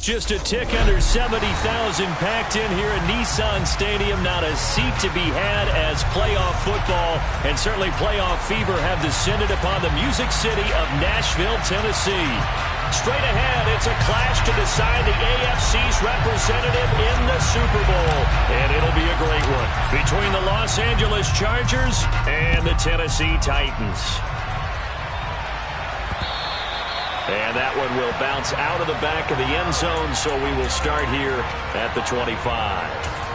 Just a tick under 70,000 packed in here at Nissan Stadium. Not a seat to be had as playoff football and certainly playoff fever have descended upon the Music City of Nashville, Tennessee. Straight ahead, it's a clash to decide the AFC's representative in the Super Bowl. And it'll be a great one between the Los Angeles Chargers and the Tennessee Titans. And that one will bounce out of the back of the end zone, so we will start here at the 25.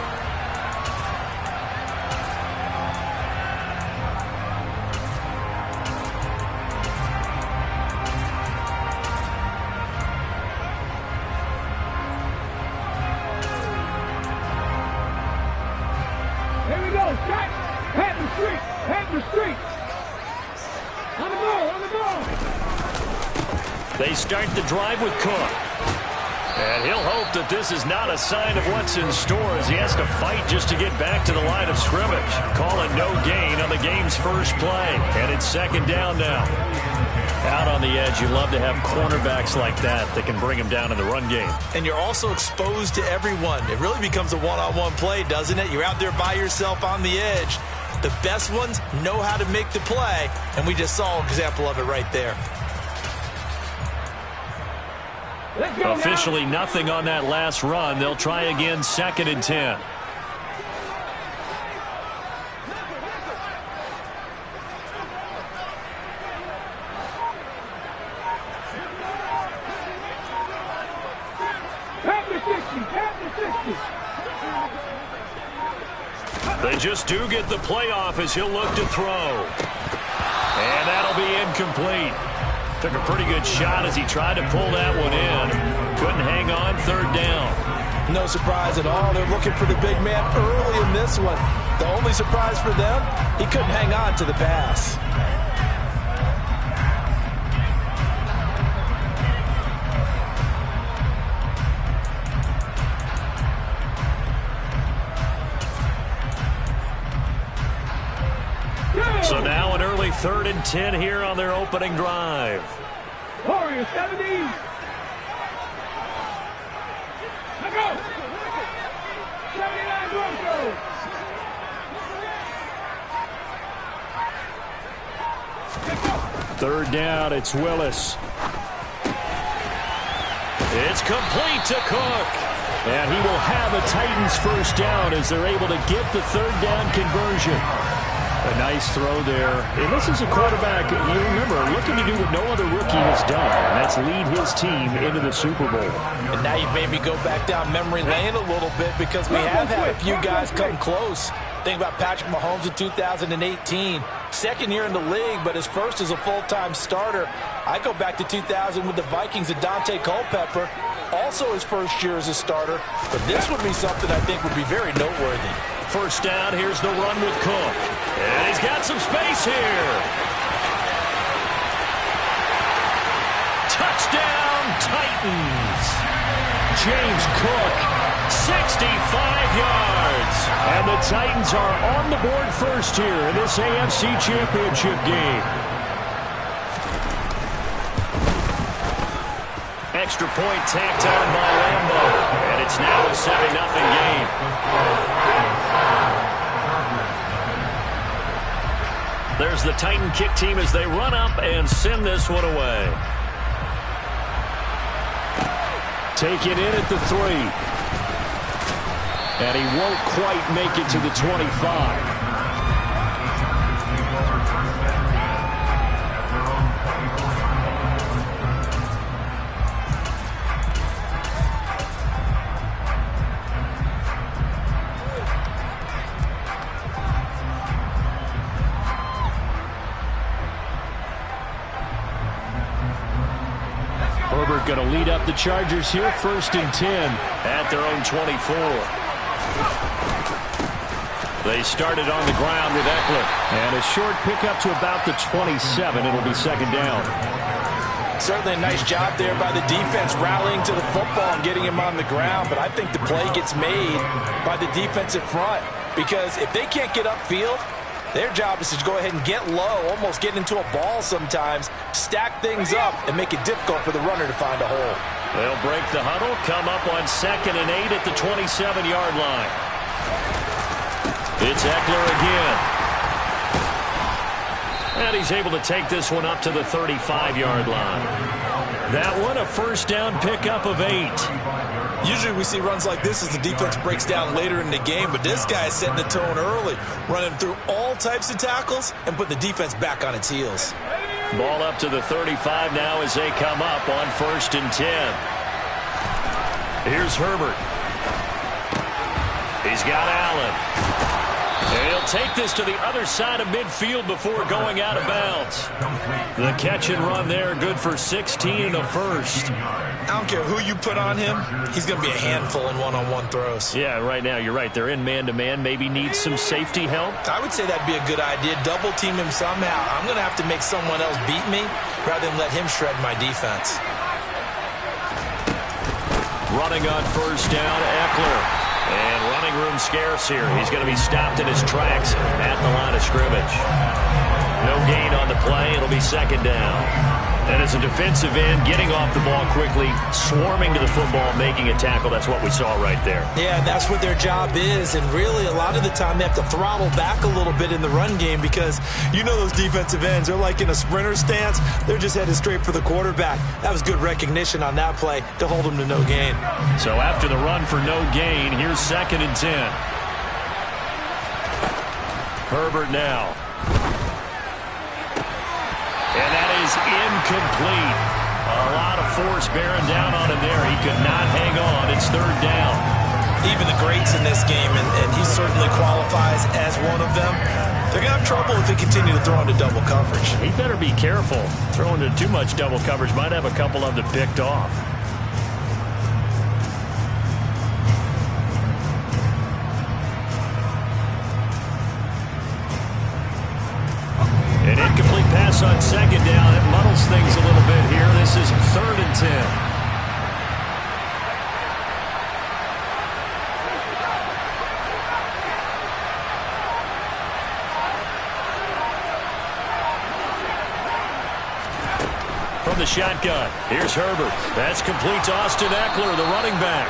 They start the drive with Cook. And he'll hope that this is not a sign of what's in store as he has to fight just to get back to the line of scrimmage. Call it no gain on the game's first play. And it's second down now. Out on the edge, you love to have cornerbacks like that can bring him down in the run game. And you're also exposed to everyone. It really becomes a one-on-one play, doesn't it? You're out there by yourself on the edge. The best ones know how to make the play, and we just saw an example of it right there. Officially nothing on that last run. They'll try again, 2nd and 10. They just do get the playoff as he'll look to throw. And that'll be incomplete. Took a pretty good shot as he tried to pull that one in. Couldn't hang on, 3rd down. No surprise at all. They're looking for the big man early in this one. The only surprise for them, he couldn't hang on to the pass. So now an early 3rd and 10 here on their opening drive. Warriors 70. Let's go. 79 Broncos. Third down, it's Willis. It's complete to Cook. And he will have a Titans first down as they're able to get the 3rd down conversion. A nice throw there. And this is a quarterback, you remember, looking to do what no other rookie has done, and that's lead his team into the Super Bowl. And now you've made me go back down memory lane a little bit because we have had a few guys come close. Think about Patrick Mahomes in 2018. Second year in the league, but his first as a full-time starter. I go back to 2000 with the Vikings and Dante Culpepper. Also his first year as a starter. But this would be something I think would be very noteworthy. First down, here's the run with Cook. And he's got some space here. Touchdown, Titans. James Cook, 65 yards. And the Titans are on the board first here in this AFC Championship game. Extra point tacked on by Lambo. And it's now a 7-0 game. There's the Titan kick team as they run up and send this one away. Take it in at the 3. And he won't quite make it to the 25. Herbert going to lead up the Chargers here, 1st and 10 at their own 24. They started on the ground with Eckler. And a short pickup to about the 27. It'll be 2nd down. Certainly a nice job there by the defense rallying to the football and getting him on the ground. But I think the play gets made by the defensive front. Because if they can't get upfield, their job is to go ahead and get low, almost get into a ball sometimes, stack things up, and make it difficult for the runner to find a hole. They'll break the huddle, come up on 2nd and 8 at the 27-yard line. It's Ekeler again. And he's able to take this one up to the 35-yard line. That one a first down pickup of 8. Usually we see runs like this as the defense breaks down later in the game, but this guy is setting the tone early, running through all types of tackles and putting the defense back on its heels. Ball up to the 35 now as they come up on 1st and 10. Here's Herbert. He's got Allen. And he'll take this to the other side of midfield before going out of bounds. The catch and run there, good for 16 and a first. I don't care who you put on him, he's going to be a handful in one-on-one throws. Yeah, right now, you're right. They're in man-to-man, maybe need some safety help. I would say that'd be a good idea. Double team him somehow. I'm going to have to make someone else beat me rather than let him shred my defense. Running on first down, Ekeler. And running room scarce here. He's going to be stopped in his tracks at the line of scrimmage. No gain on the play. It'll be 2nd down. And as a defensive end, getting off the ball quickly, swarming to the football, making a tackle. That's what we saw right there. Yeah, that's what their job is. And really, a lot of the time, they have to throttle back a little bit in the run game because you know those defensive ends, they're like in a sprinter stance. They're just headed straight for the quarterback. That was good recognition on that play to hold them to no gain. So after the run for no gain, here's 2nd and 10. Herbert now. And that is incomplete. A lot of force bearing down on him there. He could not hang on. It's 3rd down. Even the greats in this game, and he certainly qualifies as one of them, they're going to have trouble if they continue to throw into double coverage. He better be careful. Throwing into too much double coverage might have a couple of them picked off. An incomplete pass on 2nd down. It muddles things a little bit here. This is 3rd and 10. From the shotgun, here's Herbert. That's complete to Austin Ekeler, the running back.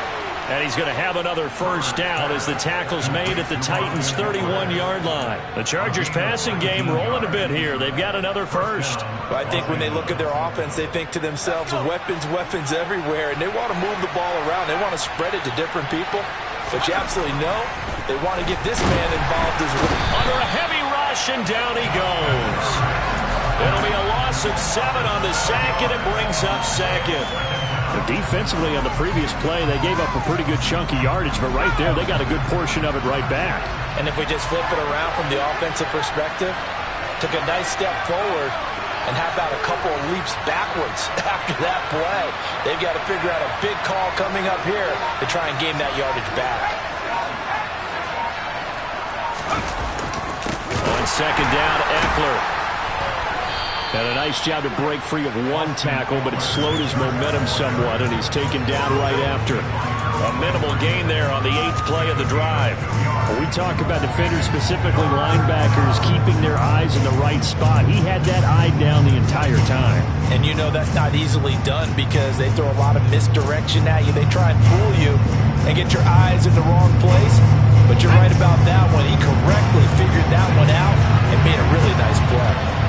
And he's going to have another first down as the tackle's made at the Titans' 31-yard line. The Chargers' passing game rolling a bit here. They've got another first. Well, I think when they look at their offense, they think to themselves, weapons, weapons everywhere, and they want to move the ball around. They want to spread it to different people. But you absolutely know they want to get this man involved as well. Under a heavy rush, and down he goes. It'll be a loss of 7 on the sack, and it brings up 2nd. Defensively on the previous play, they gave up a pretty good chunk of yardage, but right there, they got a good portion of it right back. And if we just flip it around from the offensive perspective, took a nice step forward, and how about a couple of leaps backwards after that play? They've got to figure out a big call coming up here to try and gain that yardage back. On 2nd down, Ekeler. And a nice job to break free of one tackle, but it slowed his momentum somewhat, and he's taken down right after. A minimal gain there on the 8th play of the drive. When we talk about defenders, specifically linebackers, keeping their eyes in the right spot, he had that eye down the entire time. And you know that's not easily done because they throw a lot of misdirection at you. They try and fool you and get your eyes in the wrong place. But you're right about that one. He correctly figured that one out and made a really nice play.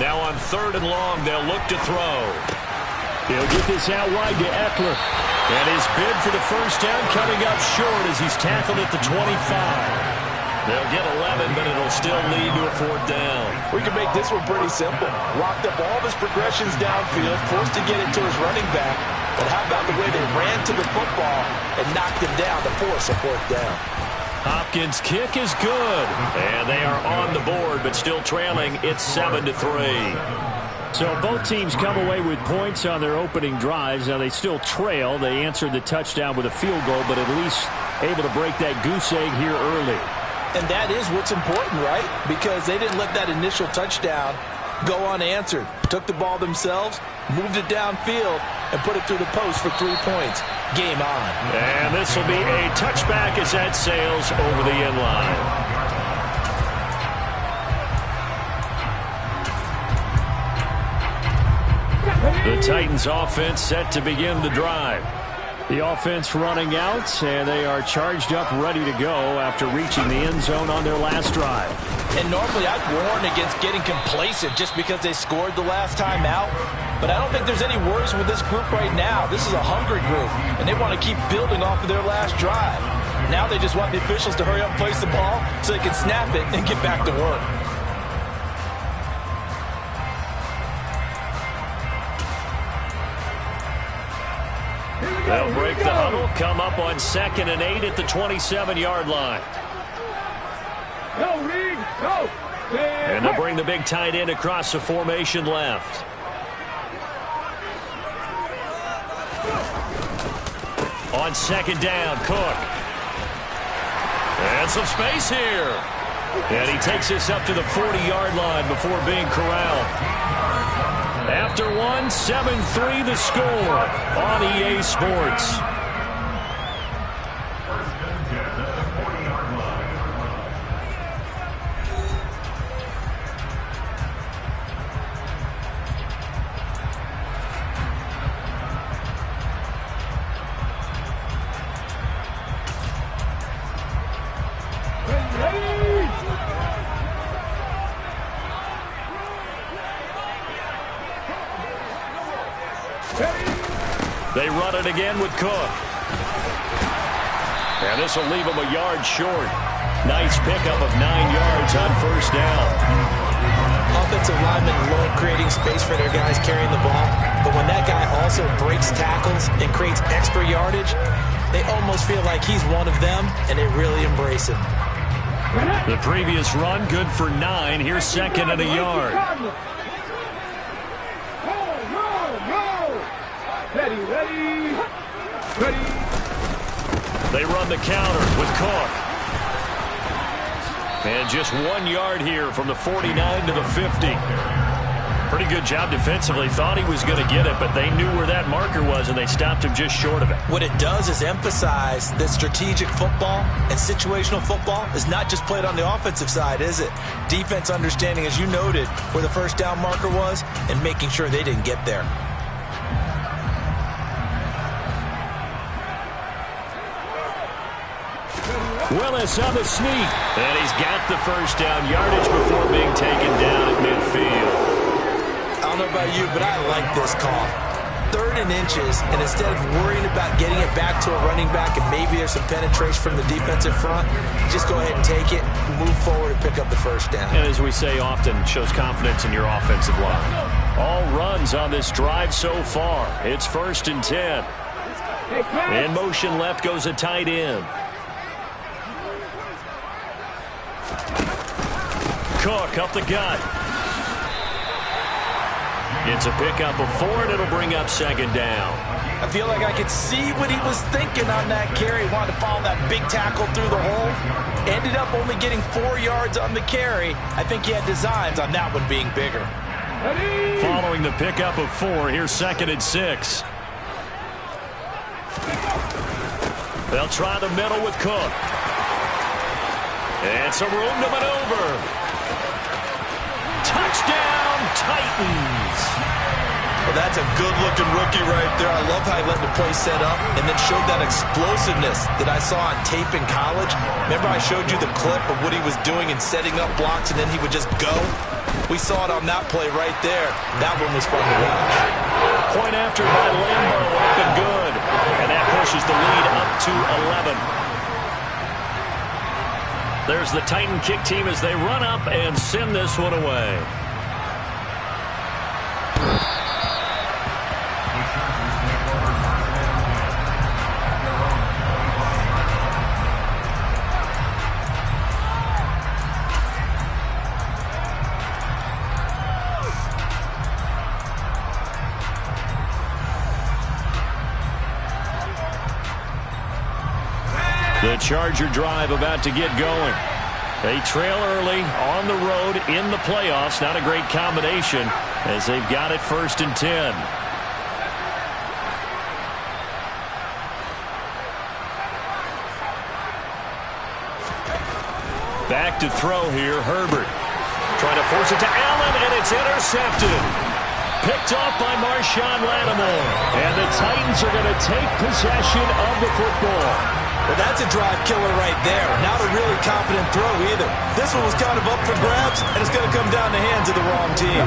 Now on 3rd and long, they'll look to throw. He'll get this out wide to Ekeler. And his bid for the first down coming up short as he's tackled at the 25. They'll get 11, but it'll still lead to a 4th down. We can make this one pretty simple. Locked up all of his progressions downfield, forced to get it to his running back. But how about the way they ran to the football and knocked him down to force a 4th down? Hopkins' kick is good. And they are on the board, but still trailing. It's 7-3. So both teams come away with points on their opening drives. Now they still trail. They answered the touchdown with a field goal, but at least able to break that goose egg here early. And that is what's important, right? Because they didn't let that initial touchdown go unanswered. Took the ball themselves, moved it downfield, and put it through the post for 3 points. Game on. And this will be a touchback as that sails over the end line. The Titans offense set to begin the drive. The offense running out, and they are charged up, ready to go after reaching the end zone on their last drive. And normally I'd warn against getting complacent just because they scored the last time out. But I don't think there's any worries with this group right now. This is a hungry group, and they want to keep building off of their last drive. Now they just want the officials to hurry up and place the ball so they can snap it and get back to work. They'll break the huddle, come up on 2nd and 8 at the 27-yard line. Go, Reed, go! And they'll bring the big tight end across the formation left. On 2nd down, Cook. And some space here. And he takes this up to the 40-yard line before being corralled. After one, 7-3 the score on EA Sports. They run it again with Cook. And this will leave them a yard short. Nice pickup of 9 yards on 1st down. Offensive linemen love creating space for their guys carrying the ball. But when that guy also breaks tackles and creates extra yardage, they almost feel like he's one of them, and they really embrace him. The previous run, good for 9. Here's 2nd and a yard. Ready. They run the counter with Cook. And just 1 yard here from the 49 to the 50. Pretty good job defensively. Thought he was going to get it, but they knew where that marker was, and they stopped him just short of it. What it does is emphasize that strategic football and situational football is not just played on the offensive side, is it? Defense understanding, as you noted, where the 1st down marker was and making sure they didn't get there. Willis on the sneak. And he's got the 1st down yardage before being taken down at midfield. I don't know about you, but I like this call. 3rd and inches, and instead of worrying about getting it back to a running back and maybe there's some penetration from the defensive front, just go ahead and take it, move forward, and pick up the 1st down. And as we say often, shows confidence in your offensive line. All runs on this drive so far. It's 1st and 10. In motion left goes a tight end. Cook up the gut. It's a pickup of 4, and it'll bring up 2nd down. I feel like I could see what he was thinking on that carry. Wanted to follow that big tackle through the hole. Ended up only getting 4 yards on the carry. I think he had designs on that one being bigger. Following the pickup of 4, here's 2nd and 6. They'll try the middle with Cook. And some room to maneuver. Touchdown, Titans. Well, that's a good-looking rookie right there. I love how he let the play set up and then showed that explosiveness that I saw on tape in college. Remember I showed you the clip of what he was doing and setting up blocks, and then he would just go? We saw it on that play right there. That one was fun to watch. Point after by Lambo, up and good. And that pushes the lead up to 11. There's the Titan kick team as they run up and send this one away. The Charger drive about to get going. They trail early on the road in the playoffs. Not a great combination as they've got it 1st and 10. Back to throw here, Herbert. Trying to force it to Allen, and it's intercepted. Picked off by Marshawn Lattimore. And the Titans are going to take possession of the football. Well, that's a drive killer right there. Not a really confident throw either. This one was kind of up for grabs, and it's going to come down the hands of the wrong team.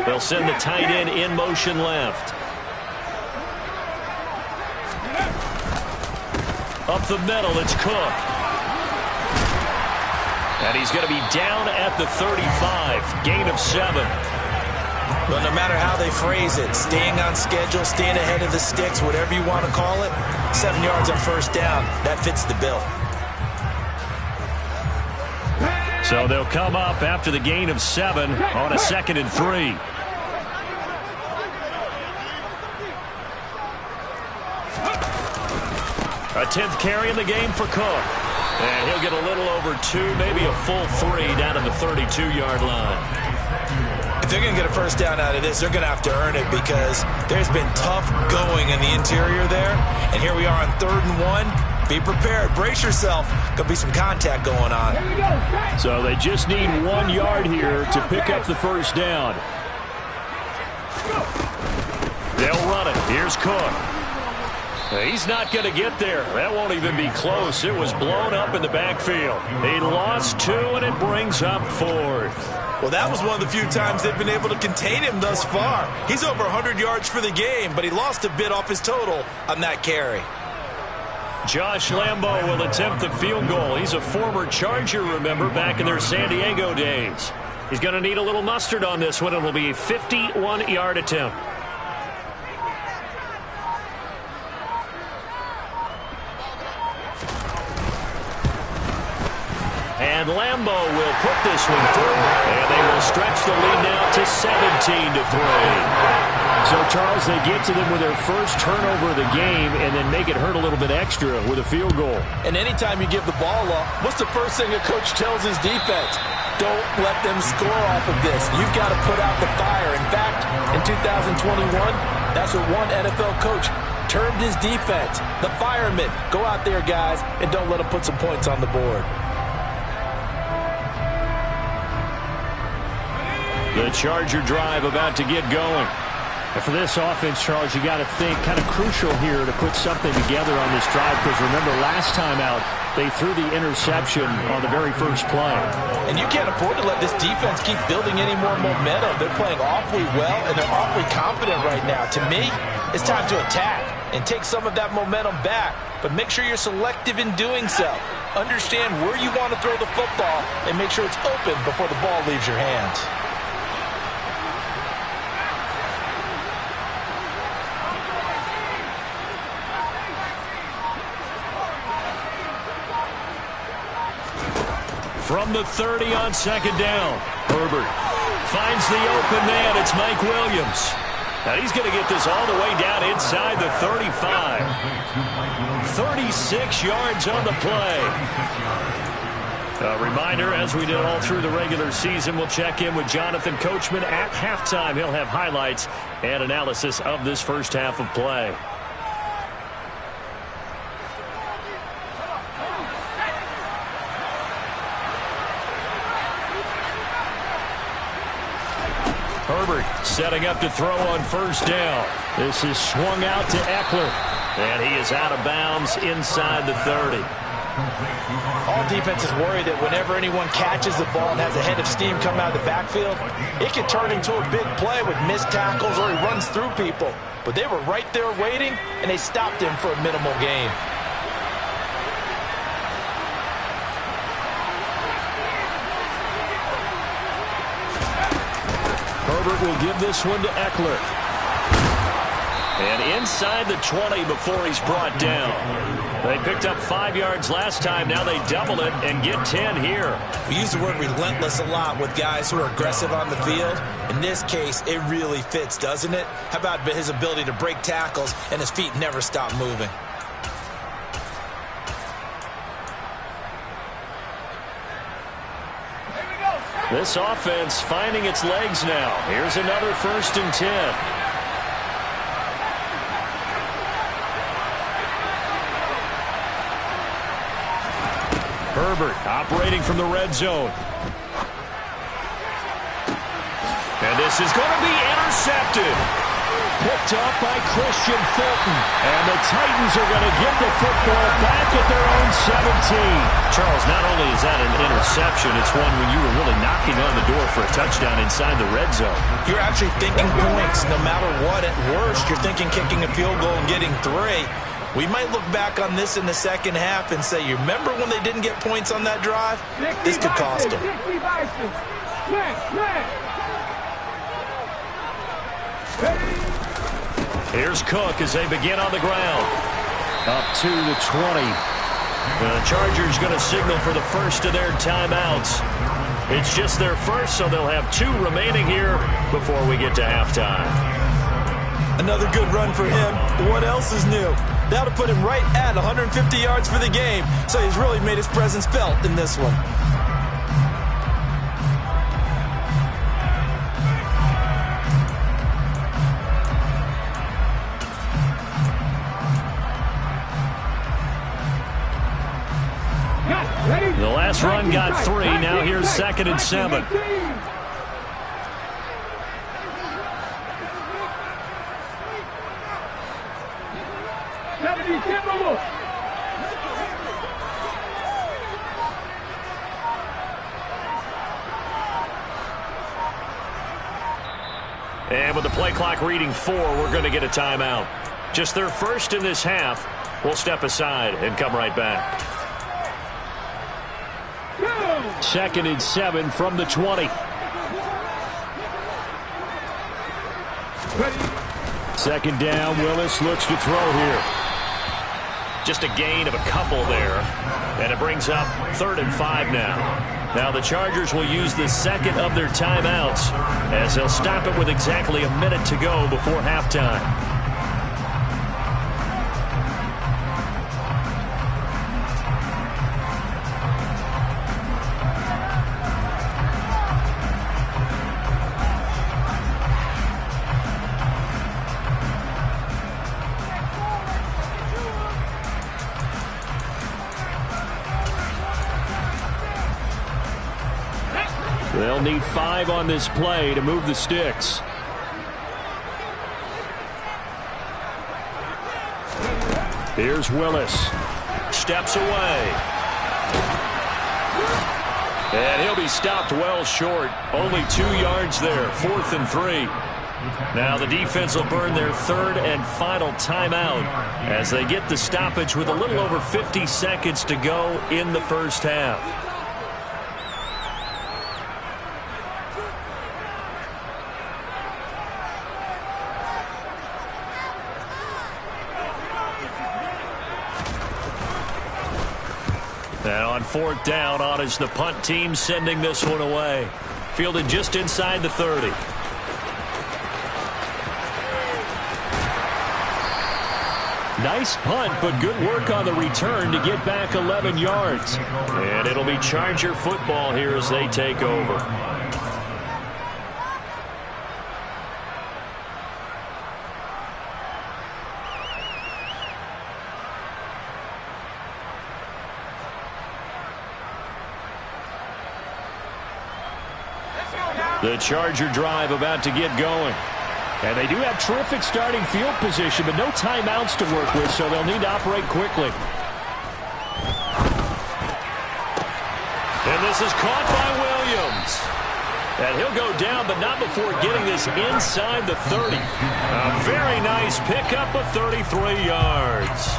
They'll send the tight end in motion left. Up the middle, it's Cook. And he's going to be down at the 35. Gain of 7. Well, no matter how they phrase it, staying on schedule, staying ahead of the sticks, whatever you want to call it, 7 yards on first down, that fits the bill. So they'll come up after the gain of 7 on a 2nd and 3. A 10th carry in the game for Cook. And he'll get a little over 2, maybe a full 3 down at the 32-yard line. If they're going to get a first down out of this, they're going to have to earn it because there's been tough going in the interior there. And here we are on 3rd and 1. Be prepared. Brace yourself. Going to be some contact going on. So they just need 1 yard here to pick up the first down. They'll run it. Here's Cook. He's not going to get there. That won't even be close. It was blown up in the backfield. He lost 2, and it brings up 4th. Well, that was one of the few times they've been able to contain him thus far. He's over 100 yards for the game, but he lost a bit off his total on that carry. Josh Lambo will attempt the field goal. He's a former Charger, remember, back in their San Diego days. He's going to need a little mustard on this one. It will be a 51-yard attempt. And Lambo will put this one through, and they will stretch the lead now to 17-3. So, Charles, they get to them with their first turnover of the game and then make it hurt a little bit extra with a field goal. And anytime you give the ball up, what's the first thing a coach tells his defense? Don't let them score off of this. You've got to put out the fire. In fact, in 2021, that's what one NFL coach termed his defense. The firemen. Go out there, guys, and don't let them put some points on the board. The Charger drive about to get going. And for this offense, Charles, you got to think kind of crucial here to put something together on this drive because remember last time out they threw the interception on the very first play. And you can't afford to let this defense keep building any more momentum. They're playing awfully well and they're awfully confident right now. To me, it's time to attack and take some of that momentum back. But make sure you're selective in doing so. Understand where you want to throw the football and make sure it's open before the ball leaves your hands. From the 30 on 2nd down, Herbert finds the open man. It's Mike Williams. And he's going to get this all the way down inside the 35. 36 yards on the play. A reminder, as we did all through the regular season, we'll check in with Jonathan Coachman at halftime. He'll have highlights and analysis of this first half of play. Herbert setting up to throw on first down. This is swung out to Eckler. And he is out of bounds inside the 30. All defenses worry that whenever anyone catches the ball and has a head of steam coming out of the backfield, it can turn into a big play with missed tackles or he runs through people. But they were right there waiting, and they stopped him for a minimal gain. Herbert will give this one to Eckler. And inside the 20 before he's brought down. They picked up 5 yards last time. Now they double it and get 10 here. We use the word relentless a lot with guys who are aggressive on the field. In this case, it really fits, doesn't it? How about his ability to break tackles and his feet never stop moving? This offense finding its legs now. Here's another 1st and 10. Herbert operating from the red zone. And this is going to be intercepted. Picked up by Christian Fulton. And the Titans are going to get the football back at their own 17. Charles, not only is that an interception, it's one when you were really knocking on the door for a touchdown inside the red zone. You're actually thinking points. No matter what, at worst, you're thinking kicking a field goal and getting 3. We might look back on this in the second half and say, you remember when they didn't get points on that drive? This could cost them. Here's Cook as they begin on the ground. Up to the 20. The Chargers going to signal for the first of their timeouts. It's just their first, so they'll have 2 remaining here before we get to halftime. Another good run for him. What else is new? That'll put him right at 150 yards for the game, so he's really made his presence felt in this one. The last run got 3. Now here's 2nd and 7. And with the play clock reading 4, we're going to get a timeout. Just their first in this half. We'll step aside and come right back. 2nd and 7 from the 20. Second down. Willis looks to throw here. Just a gain of a couple there. And it brings up 3rd and 5 now. Now the Chargers will use the second of their timeouts as they'll stop it with exactly a minute to go before halftime. They'll need 5 on this play to move the sticks. Here's Willis. Steps away. And he'll be stopped well short. Only 2 yards there. 4th and 3. Now the defense will burn their 3rd and final timeout as they get the stoppage with a little over 50 seconds to go in the first half. And on 4th down, on is the punt team sending this one away. Fielded just inside the 30. Nice punt, but good work on the return to get back 11 yards. And it'll be Charger football here as they take over. The Charger drive about to get going. And they do have terrific starting field position, but no timeouts to work with, so they'll need to operate quickly. And this is caught by Williams. And he'll go down, but not before getting this inside the 30. A very nice pickup of 33 yards.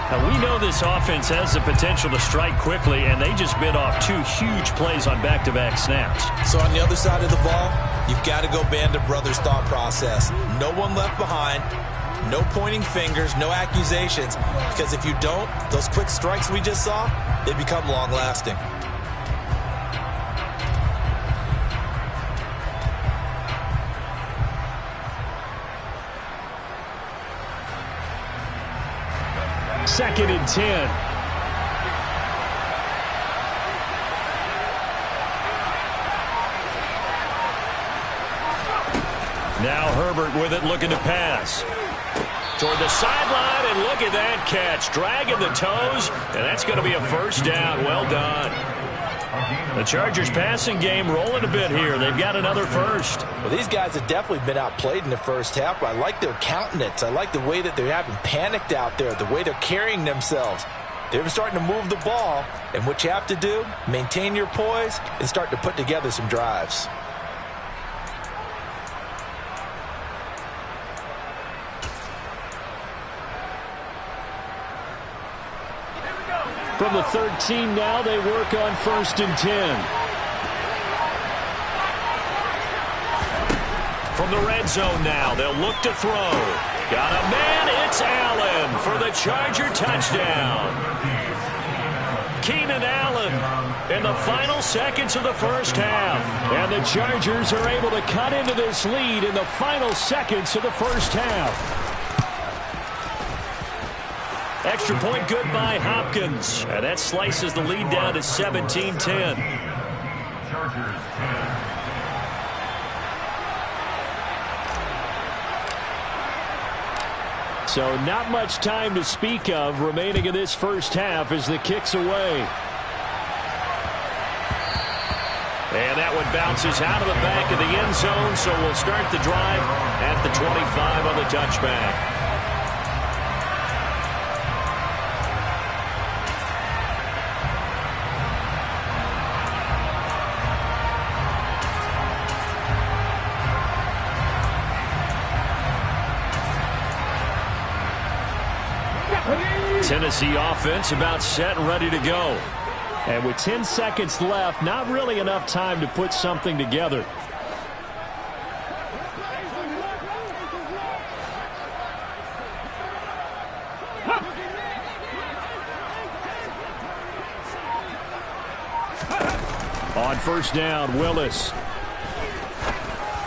Now, we know this offense has the potential to strike quickly, and they just bit off 2 huge plays on back-to-back snaps. So on the other side of the ball, you've got to go Band of Brothers thought process. No one left behind, no pointing fingers, no accusations, because if you don't, those quick strikes we just saw, they become long-lasting. Second and 10. Now Herbert with it, looking to pass. toward the sideline, and look at that catch. Dragging the toes, and that's going to be a first down. Well done. The Chargers passing game rolling a bit here. They've got another first. Well, these guys have definitely been outplayed in the first half, but I like their countenance. I like the way that they haven't panicked out there, the way they're carrying themselves. They're starting to move the ball, and what you have to do, maintain your poise and start to put together some drives. From the 13 now, they work on 1st and 10. From the red zone now, they'll look to throw. Got a man, it's Allen for the Charger touchdown. Keenan Allen in the final seconds of the first half. And the Chargers are able to cut into this lead in the final seconds of the first half. Extra point good by Hopkins. And that slices the lead down to 17-10. So not much time to speak of remaining in this first half as the kick's away. And that one bounces out of the back of the end zone, so we'll start the drive at the 25 on the touchback. Tennessee offense about set and ready to go. And with 10 seconds left, not really enough time to put something together. On 1st down, Willis.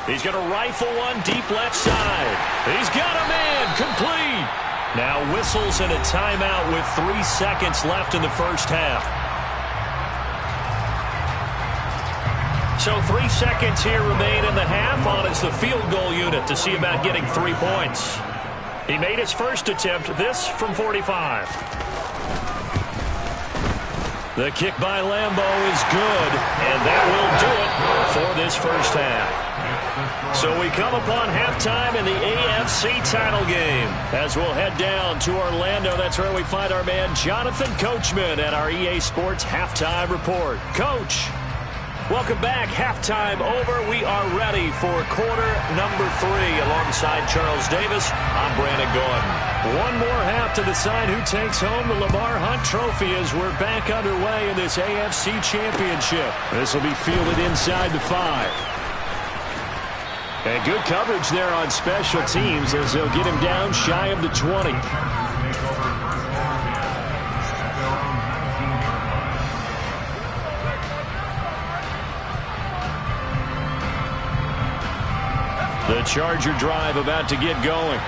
He's going to rifle one deep left side. He's got a man complete. Now whistles and a timeout with 3 seconds left in the first half. So 3 seconds here remain in the half on as the field goal unit to see about getting 3 points. He made his first attempt, this from 45. The kick by Lambeau is good, and that will do it for this first half. So we come upon halftime in the AFC title game as we'll head down to Orlando. That's where we find our man Jonathan Coachman at our EA Sports Halftime Report. Coach, welcome back. Halftime over. We are ready for quarter number 3 alongside Charles Davis. I'm Brandon Gordon. One more half to decide who takes home the Lamar Hunt Trophy as we're back underway in this AFC Championship. This will be fielded inside the 5. And good coverage there on special teams as they'll get him down shy of the 20. The Charger drive about to get going.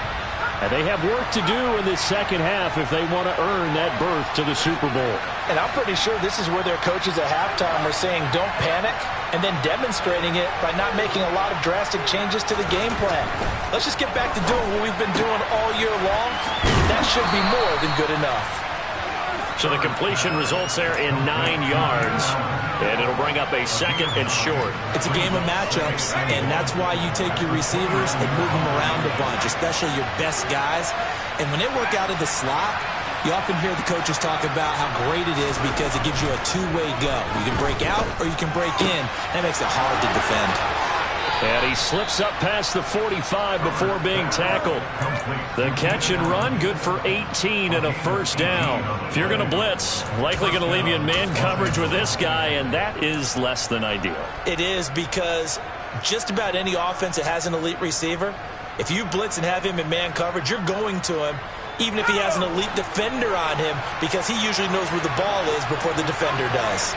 And they have work to do in this second half if they want to earn that berth to the Super Bowl. And I'm pretty sure this is where their coaches at halftime are saying don't panic, and then demonstrating it by not making a lot of drastic changes to the game plan. Let's just get back to doing what we've been doing all year long. That should be more than good enough. So the completion results there in 9 yards, and it'll bring up a 2nd and short. It's a game of matchups, and that's why you take your receivers and move them around a bunch, especially your best guys. And when they work out of the slot, you often hear the coaches talk about how great it is because it gives you a two-way go. You can break out or you can break in. That makes it hard to defend. And he slips up past the 45 before being tackled. The catch and run, good for 18 and a first down. If you're going to blitz, likely going to leave you in man coverage with this guy, and that is less than ideal. It is because just about any offense that has an elite receiver, if you blitz and have him in man coverage, you're going to him, even if he has an elite defender on him, because he usually knows where the ball is before the defender does.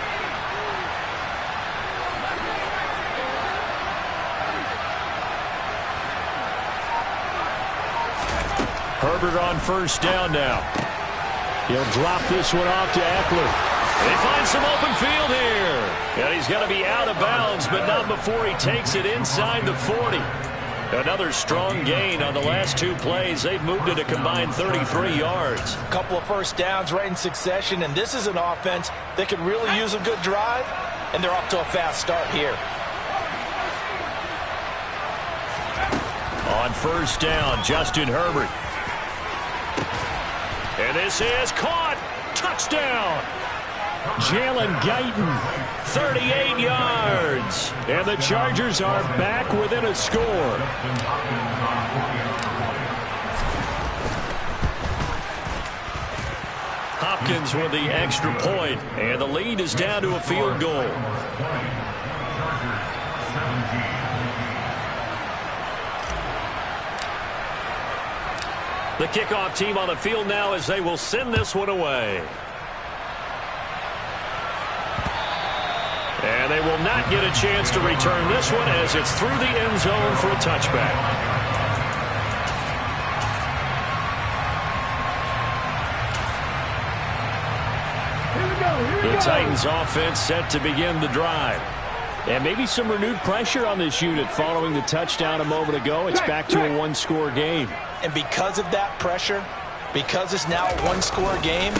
Herbert on first down now. He'll drop this one off to Eckler. They find some open field here. And he's going to be out of bounds, but not before he takes it inside the 40. Another strong gain on the last 2 plays. They've moved it a combined 33 yards. A couple of first downs right in succession, and this is an offense that could really use a good drive, and they're off to a fast start here. On first down, Justin Herbert. And this is caught. Touchdown. Jalen Guyton, 38 yards. And the Chargers are back within a score. Hopkins with the extra point, and the lead is down to a field goal. The kickoff team on the field now as they will send this one away. And they will not get a chance to return this one as it's through the end zone for a touchback. The Titans offense set to begin the drive. And maybe some renewed pressure on this unit following the touchdown a moment ago. It's back to a 1-score game. And because of that pressure, because it's now a 1-score game,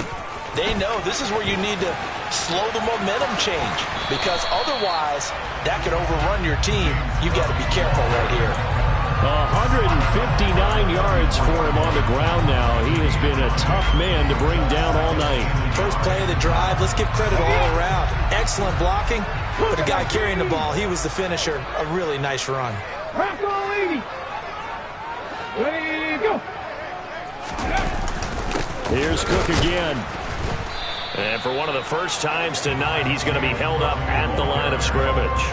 they know this is where you need to slow the momentum change, because otherwise that could overrun your team. You've got to be careful right here. 159 yards for him on the ground now. He has been a tough man to bring down all night. First play of the drive, let's give credit all around. Excellent blocking, but the guy carrying the ball, he was the finisher. A really nice run. Ready, go. Here's Cook again. And for one of the first times tonight, he's going to be held up at the line of scrimmage.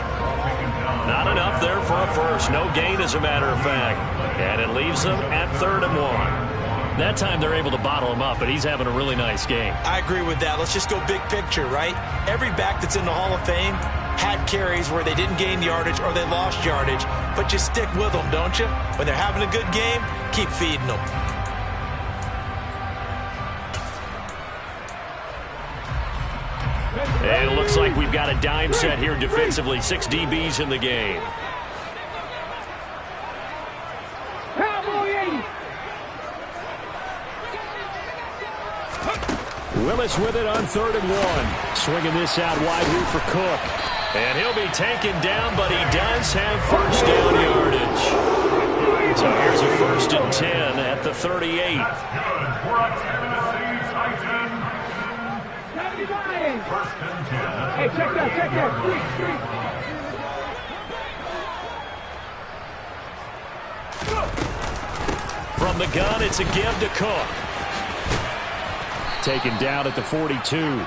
Not enough there for a first. No gain, as a matter of fact. And it leaves them at 3rd and 1. That time they're able to bottle him up, but he's having a really nice game. I agree with that. Let's just go big picture, right? Every back that's in the Hall of Fame had carries where they didn't gain yardage or they lost yardage, but you stick with them, don't you? When they're having a good game, keep feeding them. And it looks like we've got a dime set here defensively. 6 DBs in the game. Willis with it on 3rd and 1. Swinging this out wide here for Cook. And he'll be taken down, but he does have first down yardage. So here's a 1st and 10 at the 38. Hey, check that. From the gun, it's a give to Cook. Taken down at the 42.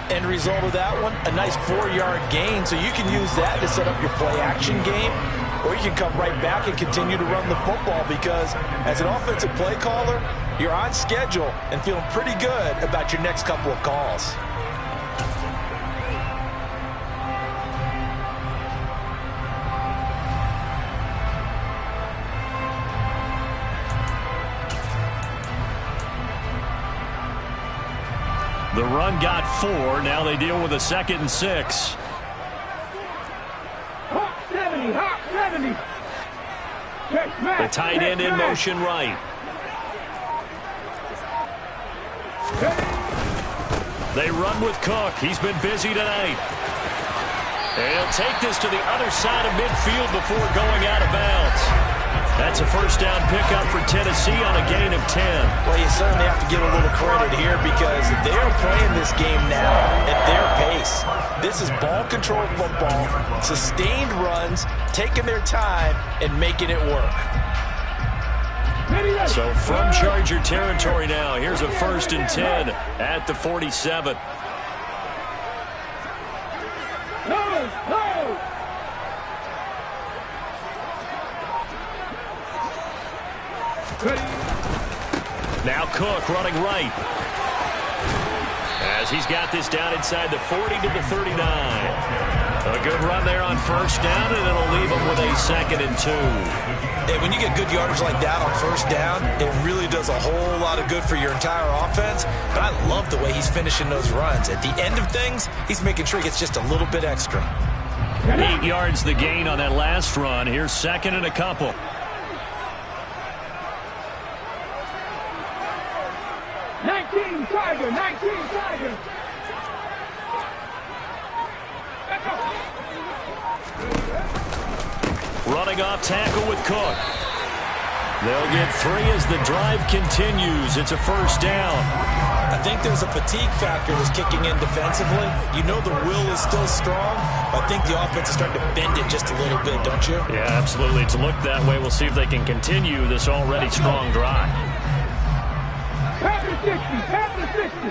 End result of that one, a nice 4-yard gain, so you can use that to set up your play-action game, or you can come right back and continue to run the football, because as an offensive play caller, you're on schedule and feeling pretty good about your next couple of calls. The run got 4. Now they deal with a 2nd and 6. Hot 70. The tight end in motion right. They run with Cook. He's been busy tonight. And he'll take this to the other side of midfield before going out of bounds. That's a first down pickup for Tennessee on a gain of 10. Well, you certainly have to give a little credit here, because they're playing this game now at their pace. This is ball control football, sustained runs, taking their time and making it work. So from Charger territory now, here's a 1st and 10 at the 47. Now Cook running right. As he's got this down inside the 40 to the 39. A good run there on first down, and it'll leave him with a 2nd and 2. And when you get good yardage like that on first down, it really does a whole lot of good for your entire offense. But I love the way he's finishing those runs. At the end of things, he's making sure he gets just a little bit extra. 8 yards the gain on that last run. Here's second and a couple. Tiger, 19 Tiger. Running off tackle with Cook. They'll get 3 as the drive continues. It's a first down. I think there's a fatigue factor that's kicking in defensively. You know the will is still strong, but I think the offense is starting to bend it just a little bit, don't you? Yeah, absolutely. It's looked that way. We'll see if they can continue this already strong drive. Half the 60, half the 60.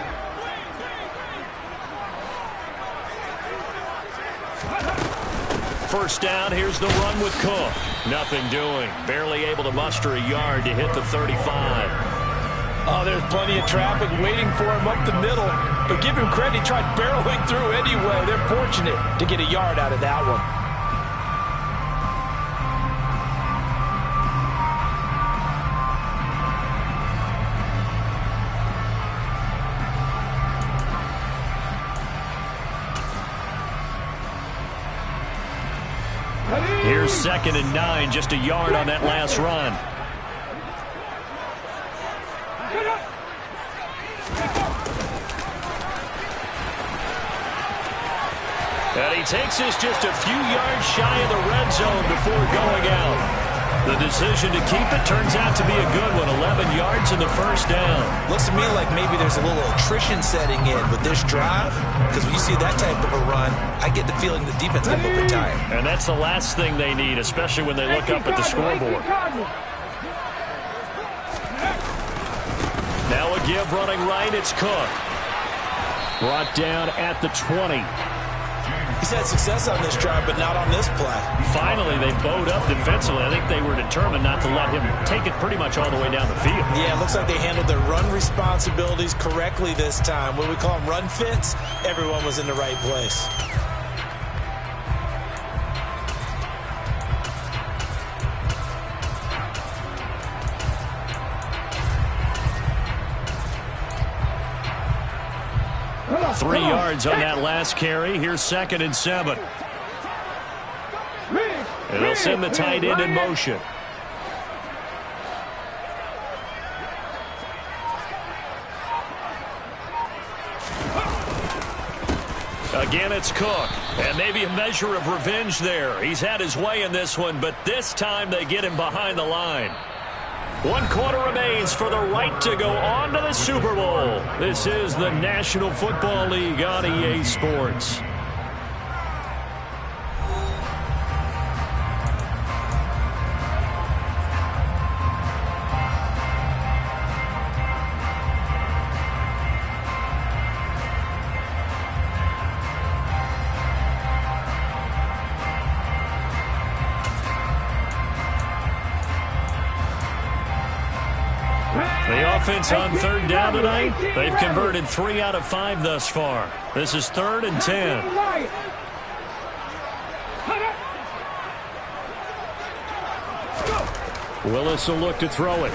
First down, here's the run with Cook. Nothing doing. Barely able to muster a yard to hit the 35. Oh, there's plenty of traffic waiting for him up the middle. But give him credit, he tried barreling through anyway. They're fortunate to get a yard out of that one. Here's second and 9, just a yard on that last run. And he takes this just a few yards shy of the red zone before going out. The decision to keep it turns out to be a good one. 11 yards in the first down. Looks to me like maybe there's a little attrition setting in with this drive, because when you see that type of a run, I get the feeling the defense is a little bit tired. And that's the last thing they need, especially when they look up at the scoreboard. Now a give running right, it's Cook. Brought down at the 20. He's had success on this drive, but not on this play. Finally, they bowed up defensively. I think they were determined not to let him take it pretty much all the way down the field. Yeah, it looks like they handled their run responsibilities correctly this time. What we call them run fits, everyone was in the right place. Three yards on that last carry. Here's second and 7. And they'll send the tight end in motion. Again, it's Cook. And maybe a measure of revenge there. He's had his way in this one, but this time they get him behind the line. 1 quarter remains for the right to go on to the Super Bowl. This is the National Football League on EA Sports. The offense on third down tonight, they've converted 3 out of 5 thus far. This is 3rd and 10. Willis will look to throw it.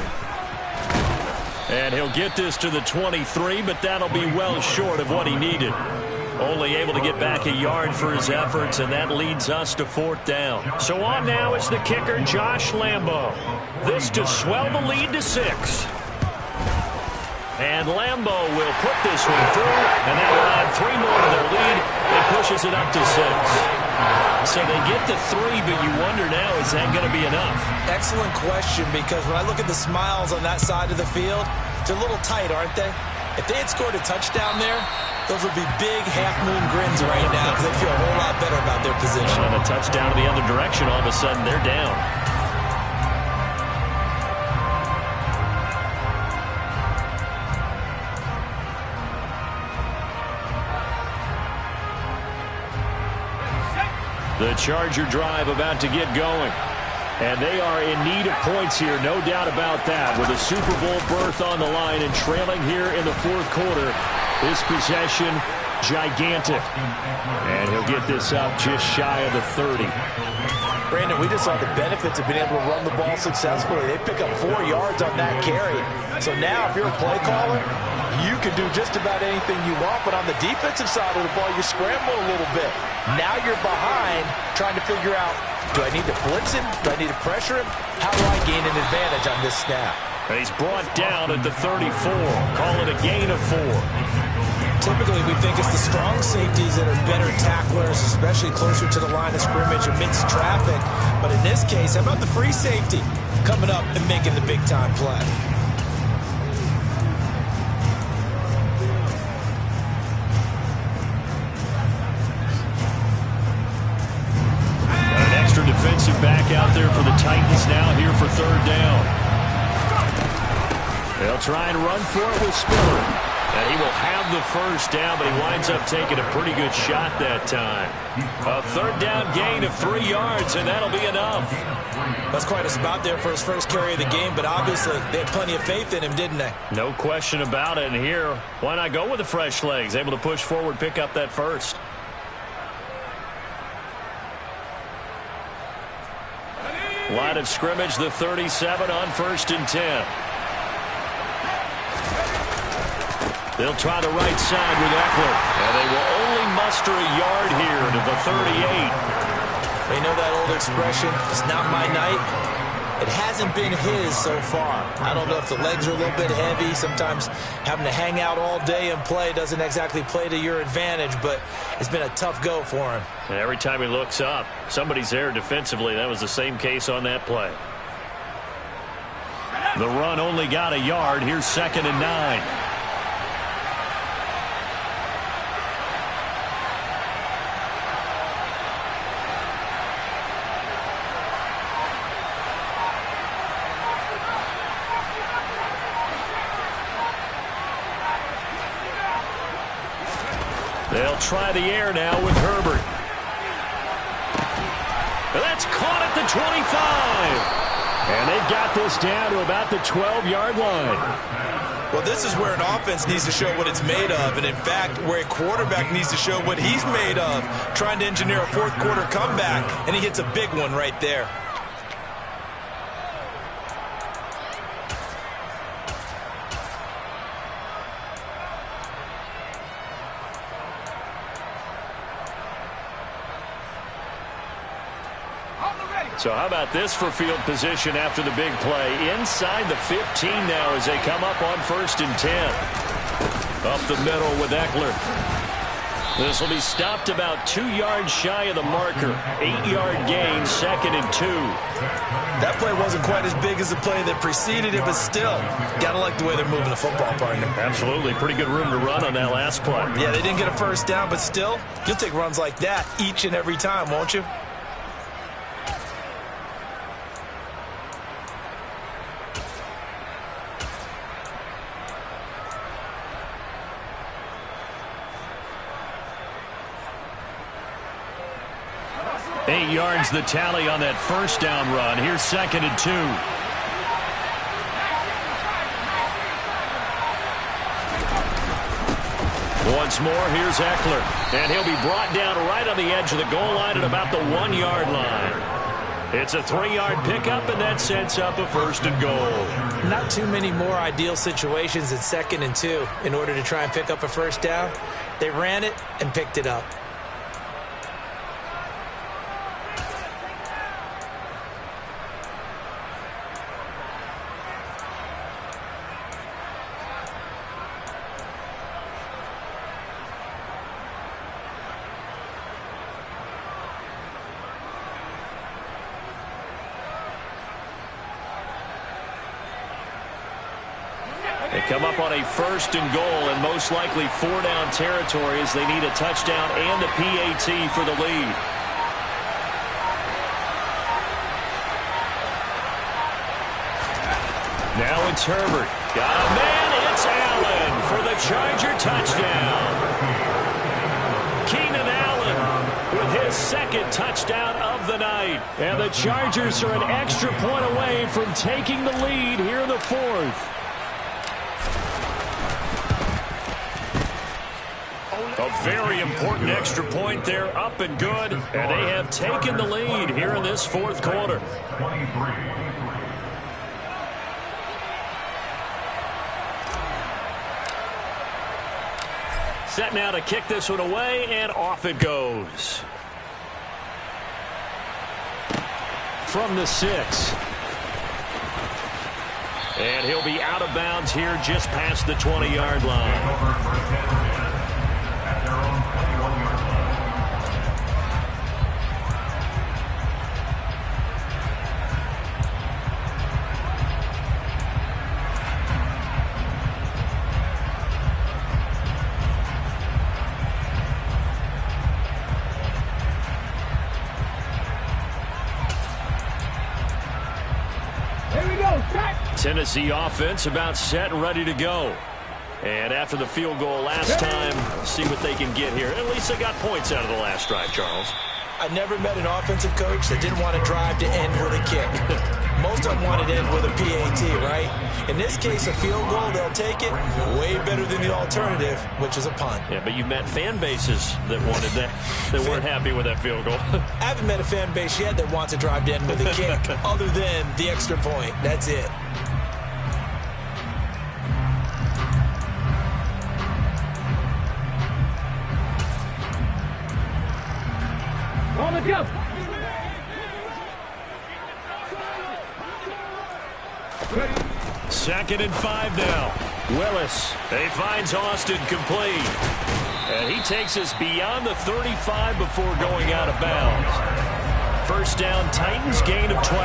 And he'll get this to the 23, but that'll be well short of what he needed. Only able to get back a yard for his efforts, and that leads us to 4th down. So on now, it's the kicker, Josh Lambo. This to swell the lead to 6. And Lambo will put this one through, and that will add 3 more to their lead. It pushes it up to 6. So they get to 3, but you wonder now, is that going to be enough? Excellent question, because when I look at the smiles on that side of the field, they're a little tight, aren't they? If they had scored a touchdown there, those would be big half-moon grins right now, because they feel a whole lot better about their position. And a touchdown in the other direction, all of a sudden they're down. The Charger drive about to get going. And they are in need of points here, no doubt about that. With a Super Bowl berth on the line and trailing here in the 4th quarter. This possession, gigantic. And he'll get this up just shy of the 30. Brandon, we just saw the benefits of being able to run the ball successfully. They pick up 4 yards on that carry. So now if you're a play caller, you can do just about anything you want. But on the defensive side of the ball, you scramble a little bit. Now you're behind, trying to figure out, do I need to blitz him? Do I need to pressure him? How do I gain an advantage on this snap? And he's brought down at the 34. Call it a gain of 4. Typically, we think it's the strong safeties that are better tacklers, especially closer to the line of scrimmage amidst traffic. But in this case, how about the free safety coming up and making the big-time play? Got an extra defensive back out there for the Titans now here for 3rd down. They'll try and run for it with Spiller. And he will have the 1st down, but he winds up taking a pretty good shot that time. A 3rd down gain of 3 yards, and that'll be enough. That's quite a spot there for his first carry of the game, but obviously they had plenty of faith in him, didn't they? No question about it. And here, why not go with the fresh legs? Able to push forward, pick up that 1st. Line of scrimmage, the 37 on 1st and 10. They'll try the right side with Eckler. And they will only muster a yard here to the 38. You know that old expression, it's not my night? It hasn't been his so far. I don't know if the legs are a little bit heavy. Sometimes having to hang out all day and play doesn't exactly play to your advantage, but it's been a tough go for him. And every time he looks up, somebody's there defensively. That was the same case on that play. The run only got a yard. Here's 2nd and 9. They'll try the air now with Herbert. That's caught at the 25. And they've got this down to about the 12-yard line. Well, this is where an offense needs to show what it's made of. And, in fact, where a quarterback needs to show what he's made of. Trying to engineer a 4th-quarter comeback, and he hits a big one right there. So how about this for field position after the big play? Inside the 15 now as they come up on 1st and 10. Up the middle with Eckler. This will be stopped about 2 yards shy of the marker. 8-yard gain, 2nd and 2. That play wasn't quite as big as the play that preceded it, but still, gotta like the way they're moving the football, partner. Absolutely. Pretty good room to run on that last play. Yeah, they didn't get a 1st down, but still, you'll take runs like that each and every time, won't you? Eight yards the tally on that 1st down run. Here's 2nd and 2. Once more, here's Eckler. And he'll be brought down right on the edge of the goal line at about the 1-yard line. It's a 3-yard pickup, and that sets up a 1st and goal. Not too many more ideal situations at 2nd and 2 in order to try and pick up a 1st down. They ran it and picked it up. They come up on a 1st and goal and most likely 4-down territory as they need a touchdown and a PAT for the lead. Now it's Herbert. Got a man. It's Allen for the Charger touchdown. Keenan Allen with his 2nd touchdown of the night. And the Chargers are an extra point away from taking the lead here in the 4th. A very important extra point there, up and good. And they have taken the lead here in this 4th quarter. Set now to kick this one away, and off it goes. from the 6. And he'll be out of bounds here just past the 20-yard line. Tennessee offense about set and ready to go. And after the field goal last time, see what they can get here. At least they got points out of the last drive, Charles. I never met an offensive coach that didn't want to drive to end with a kick. Most of them wanted to end with a PAT, right? In this case, a field goal, they'll take it. Way better than the alternative, which is a punt. Yeah, but you met fan bases that wanted that, that weren't happy with that field goal. I haven't met a fan base yet that wants to drive to end with a kick other than the extra point. That's it. Go. 2nd and 5 now. Willis. He finds Austin complete. And he takes us beyond the 35 before going out of bounds. First down, Titans, gain of 12.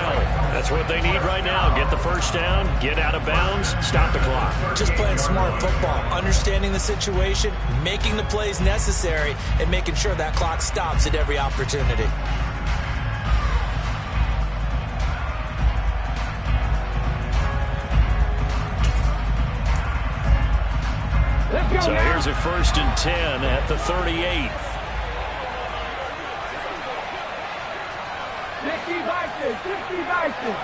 That's what they need right now. Get the first down, get out of bounds, stop the clock. Just playing smart football, understanding the situation, making the plays necessary, and making sure that clock stops at every opportunity. So here's a 1st and 10 at the 38. 60 Vikings, 60 Vikings.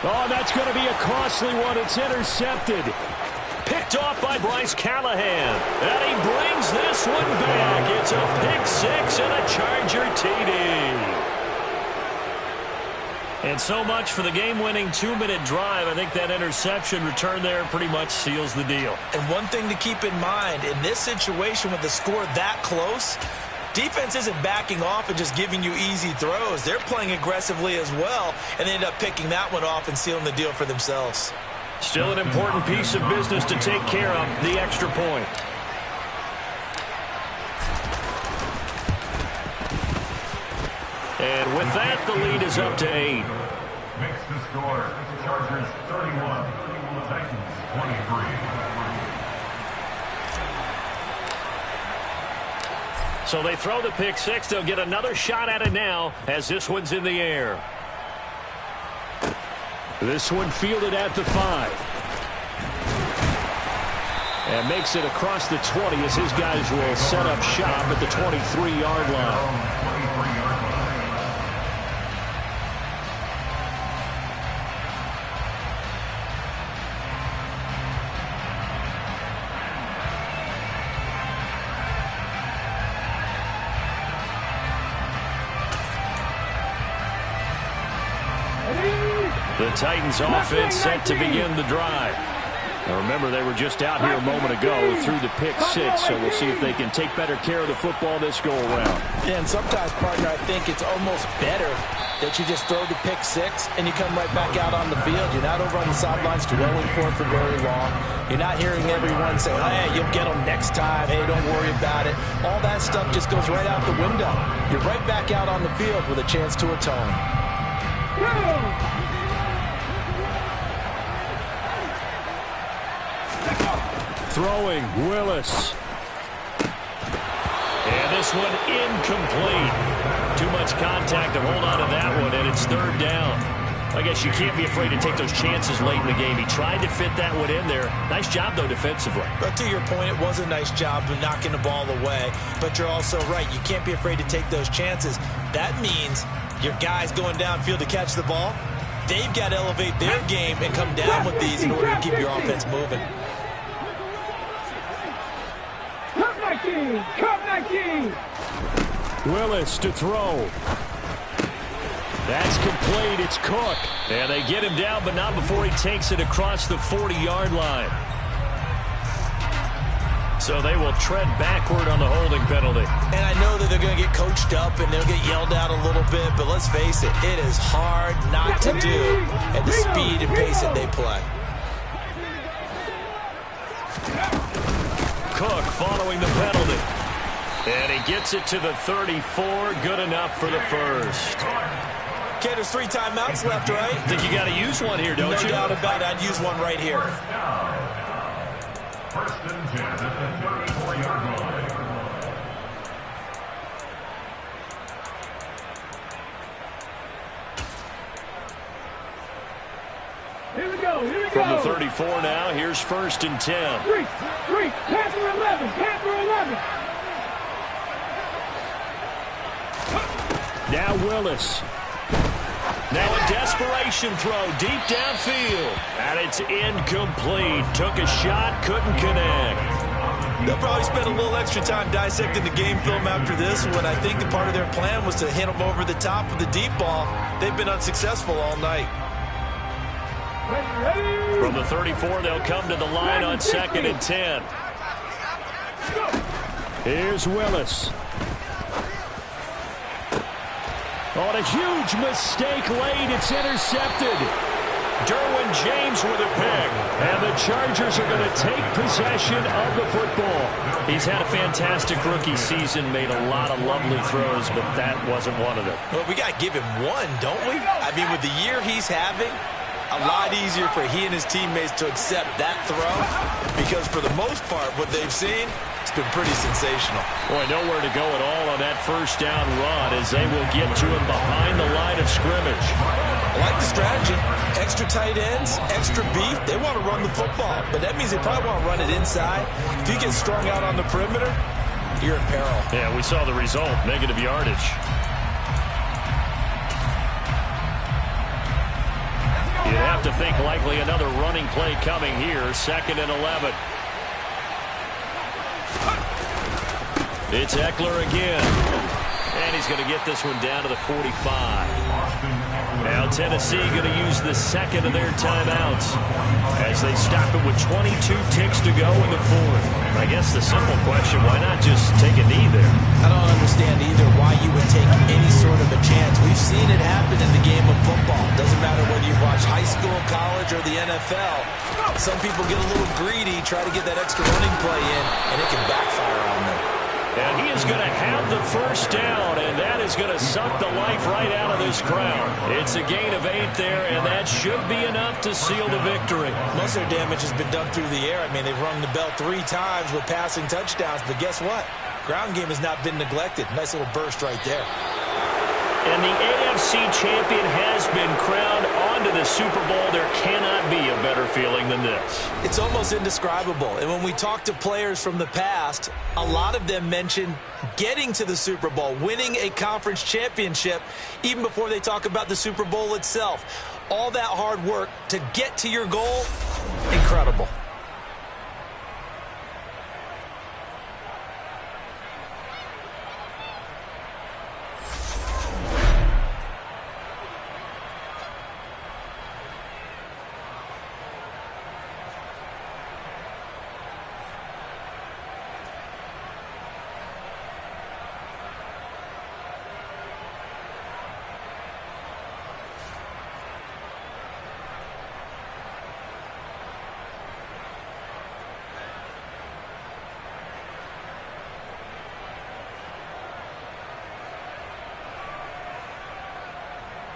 Oh, that's going to be a costly one. It's intercepted. Picked off by Bryce Callahan. And he brings this one back. It's a pick 6 and a Charger TD. And so much for the game-winning 2-minute drive. I think that interception return there pretty much seals the deal. And one thing to keep in mind, in this situation with the score that close, defense isn't backing off and just giving you easy throws. They're playing aggressively as well, and they end up picking that one off and sealing the deal for themselves. Still an important piece of business to take care of, the extra point. And with that, the lead is up to 8. Makes the score. Chargers 31, Titans 23. So they throw the pick 6. They'll get another shot at it now as this one's in the air. This one fielded at the 5. And makes it across the 20 as his guys will set up shop at the 23-yard line. The Titans offense set to begin the drive. Now remember, they were just out here a moment ago through the pick 6, so we'll see if they can take better care of the football this go-around. Yeah, and sometimes, partner, I think it's almost better that you just throw the pick 6 and you come right back out on the field. You're not over on the sidelines dwelling for very long. You're not hearing everyone say, hey, you'll get them next time. Hey, don't worry about it. All that stuff just goes right out the window. You're right back out on the field with a chance to atone. Throwing, Willis. And this one incomplete. Too much contact to hold on to that one, and it's 3rd down. I guess you can't be afraid to take those chances late in the game. He tried to fit that one in there. Nice job, though, defensively. But to your point, it was a nice job of knocking the ball away. But you're also right. You can't be afraid to take those chances. That means your guys going downfield to catch the ball, they've got to elevate their game and come down with these in order to keep your offense moving. Cup 19! Willis to throw. That's complete. It's Cook. And they get him down, but not before he takes it across the 40-yard line. So they will tread backward on the holding penalty. And I know that they're going to get coached up and they'll get yelled at a little bit, but let's face it, it is hard not to do at the speed and pace that they play. Cook following the penalty. And he gets it to the 34. Good enough for the first. Okay, there's 3 timeouts left, right? I think you got to use one here, don't you? No doubt about it. I'd use one right here. First and 10 at the 34-yard line. Here we go. Here we go. From the 34 now, here's first and 10. Three. Panther 11. Panther 11. Now Willis. Now a desperation throw deep downfield. And it's incomplete. Took a shot, couldn't connect. They'll probably spend a little extra time dissecting the game film after this one. I think the part of their plan was to hit them over the top with the deep ball. They've been unsuccessful all night. Ready. From the 34, they'll come to the line on second and 10. Here's Willis. On a huge mistake late, it's intercepted. Derwin James with a pick. And the Chargers are going to take possession of the football. He's had a fantastic rookie season, made a lot of lovely throws, but that wasn't one of them. Well, we got to give him one, don't we? I mean, with the year he's having, a lot easier for he and his teammates to accept that throw, because for the most part, what they've seen, it's been pretty sensational. Boy, nowhere to go at all on that first down run as they will get to him behind the line of scrimmage. I like the strategy. Extra tight ends, extra beef. They want to run the football, but that means they probably want to run it inside. If you get strung out on the perimeter, you're in peril. Yeah, we saw the result, negative yardage. You'd have to think likely another running play coming here. Second and 11. It's Eckler again. And he's going to get this one down to the 45. Now Tennessee going to use the second of their timeouts as they stop it with 22 ticks to go in the fourth. I guess the simple question, why not just take a knee there? I don't understand either why you would take any sort of a chance. We've seen it happen in the game of football. Doesn't matter whether you watch high school, college, or the NFL. Some people get a little greedy, try to get that extra running play in, and it can backfire on them. And he is going to have the first down, and that is going to suck the life right out of this crowd. It's a gain of 8 there, and that should be enough to seal the victory. Most of their damage has been done through the air. I mean, they've rung the bell 3 times with passing touchdowns, but guess what? Ground game has not been neglected. Nice little burst right there. And the AFC champion has been crowned onto the Super Bowl. There cannot be a better feeling than this. It's almost indescribable. And when we talk to players from the past, a lot of them mention getting to the Super Bowl, winning a conference championship, even before they talk about the Super Bowl itself. All that hard work to get to your goal, incredible.